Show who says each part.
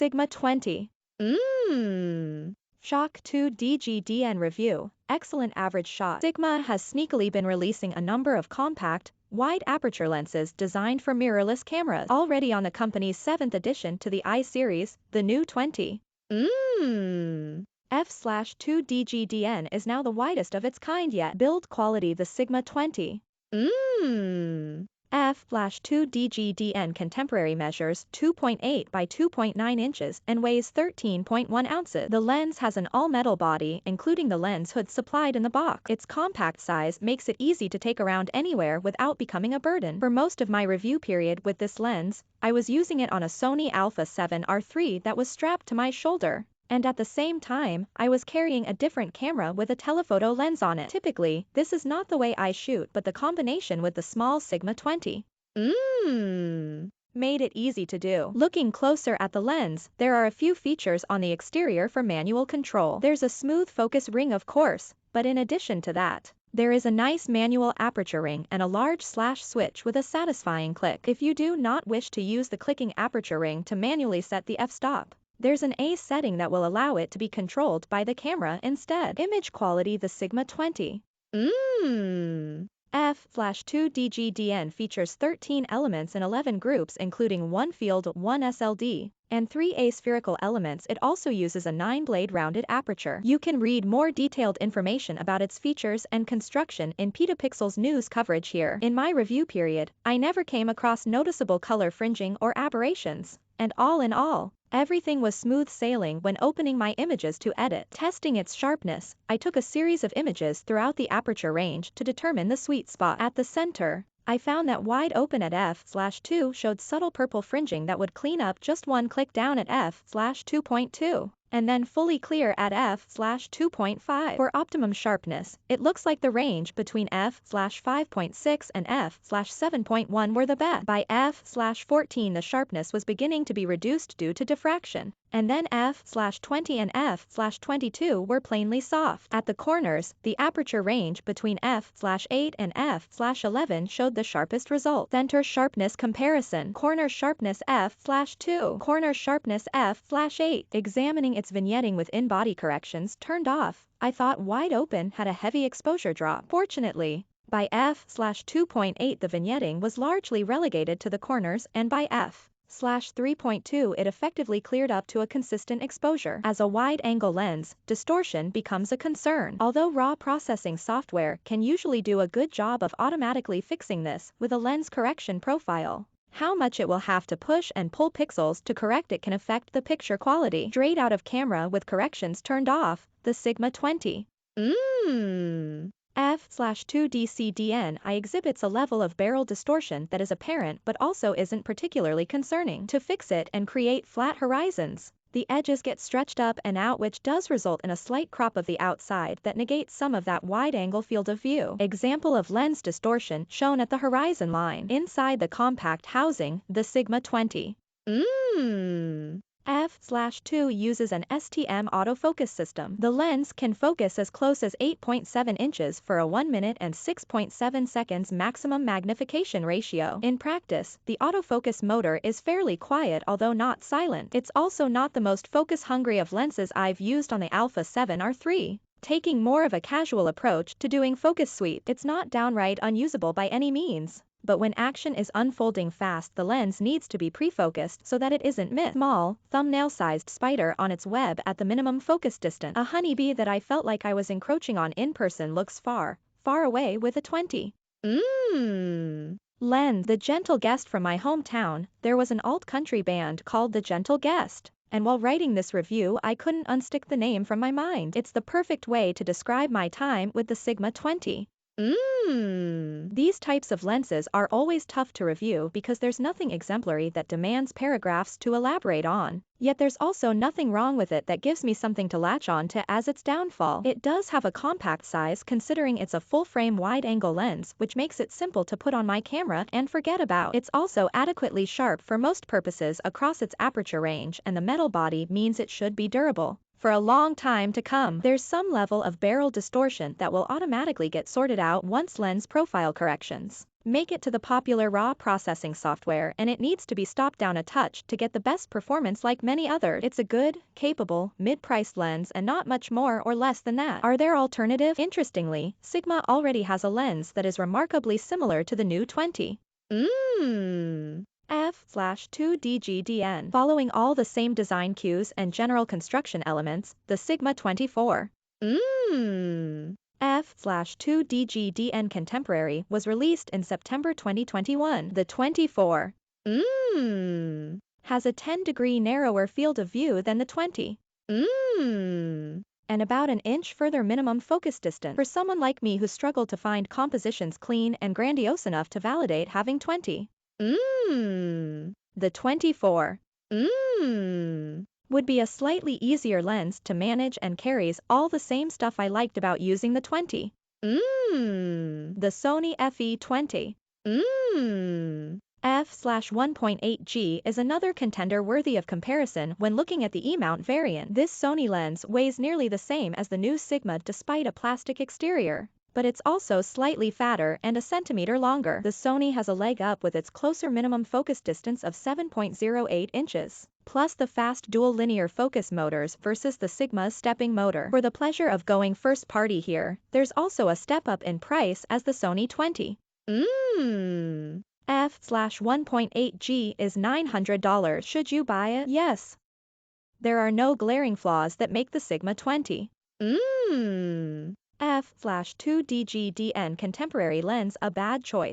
Speaker 1: Sigma 20. Shock 2 DGDN review. Excellent average shot. Sigma has sneakily been releasing a number of compact, wide aperture lenses designed for mirrorless cameras. Already on the company's 7th edition to the I series, the new 20. F/2 DGDN is now the widest of its kind yet. Build quality. The Sigma 20. F/2 DGDN contemporary measures 2.8 by 2.9 inches and weighs 13.1 ounces. The lens has an all-metal body, including the lens hood supplied in the box. Its compact size makes it easy to take around anywhere without becoming a burden. For most of my review period with this lens, I was using it on a Sony Alpha 7R III that was strapped to my shoulder. And at the same time, I was carrying a different camera with a telephoto lens on it. Typically, this is not the way I shoot, but the combination with the small Sigma 20 made it easy to do. Looking closer at the lens, there are a few features on the exterior for manual control. There's a smooth focus ring, of course, but in addition to that, there is a nice manual aperture ring and a large slash switch with a satisfying click. If you do not wish to use the clicking aperture ring to manually set the f-stop, there's an A setting that will allow it to be controlled by the camera instead. Image quality. The Sigma 20 F/2 DGDN features 13 elements in 11 groups, including 1 field, 1 SLD, and 3 aspherical elements. It also uses a 9-blade rounded aperture. You can read more detailed information about its features and construction in Petapixel's news coverage here. In my review period, I never came across noticeable color fringing or aberrations, and all in all, everything was smooth sailing when opening my images to edit. Testing its sharpness, I took a series of images throughout the aperture range to determine the sweet spot. At the center, I found that wide open at f/2 showed subtle purple fringing that would clean up just one click down at f/2.2. And then fully clear at f/2.5. For optimum sharpness, it looks like the range between f/5.6 and f/7.1 were the best. By f/14 the sharpness was beginning to be reduced due to diffraction, and then f/20 and f/22 were plainly soft. At the corners, the aperture range between f/8 and f/11 showed the sharpest result. Center sharpness comparison. Corner sharpness f/2. Corner sharpness f/8. Examining its vignetting with in-body corrections turned off, I thought wide open had a heavy exposure drop. Fortunately, by f/2.8 the vignetting was largely relegated to the corners, and by f/3.2 it effectively cleared up to a consistent exposure. As a wide-angle lens, distortion becomes a concern. Although raw processing software can usually do a good job of automatically fixing this with a lens correction profile, how much it will have to push and pull pixels to correct it can affect the picture quality. Straight out of camera with corrections turned off, the Sigma 20 F/2 DCDN I exhibits a level of barrel distortion that is apparent but also isn't particularly concerning. To fix it and create flat horizons, the edges get stretched up and out, which does result in a slight crop of the outside that negates some of that wide-angle field of view. Example of lens distortion shown at the horizon line. Inside the compact housing, the Sigma 20 F/2 uses an STM autofocus system. The lens can focus as close as 8.7 inches for a 1 minute and 6.7 seconds maximum magnification ratio. In practice, the autofocus motor is fairly quiet although not silent. It's also not the most focus-hungry of lenses I've used on the Alpha 7R III. Taking more of a casual approach to doing focus sweep, it's not downright unusable by any means. But when action is unfolding fast, the lens needs to be pre-focused so that it isn't missed. Small, thumbnail-sized spider on its web at the minimum focus distance. A honeybee that I felt like I was encroaching on in person looks far, far away with a 20 lens. The Gentle Guest. From my hometown, there was an alt-country band called the Gentle Guest, and while writing this review I couldn't unstick the name from my mind. It's the perfect way to describe my time with the Sigma 20. These types of lenses are always tough to review because there's nothing exemplary that demands paragraphs to elaborate on, yet there's also nothing wrong with it that gives me something to latch on to as its downfall. It does have a compact size considering it's a full-frame wide-angle lens, which makes it simple to put on my camera and forget about. It's also adequately sharp for most purposes across its aperture range, and the metal body means it should be durable for a long time to come. There's some level of barrel distortion that will automatically get sorted out once lens profile corrections Make it to the popular raw processing software and it needs to be stopped down a touch to get the best performance like many others. It's a good, capable, mid-priced lens and not much more or less than that. Are there alternatives? Interestingly, Sigma already has a lens that is remarkably similar to the new 20. F/2DGDN. Following all the same design cues and general construction elements, the Sigma 24 F/2DGDN Contemporary was released in September 2021. The 24 has a 10-degree narrower field of view than the 20 and about an inch further minimum focus distance. For someone like me who struggled to find compositions clean and grandiose enough to validate having 20 the 24 would be a slightly easier lens to manage and carries all the same stuff I liked about using the 20. The Sony FE20 f/1.8G is another contender worthy of comparison when looking at the E-mount variant. This Sony lens weighs nearly the same as the new Sigma despite a plastic exterior, but it's also slightly fatter and a centimeter longer. The Sony has a leg up with its closer minimum focus distance of 7.08 inches, plus the fast dual linear focus motors versus the Sigma's stepping motor. For the pleasure of going first party here, there's also a step up in price as the Sony 20 f/1.8G is $900. Should you buy it? Yes. There are no glaring flaws that make the Sigma 20 f/2DGDN contemporary lens a bad choice.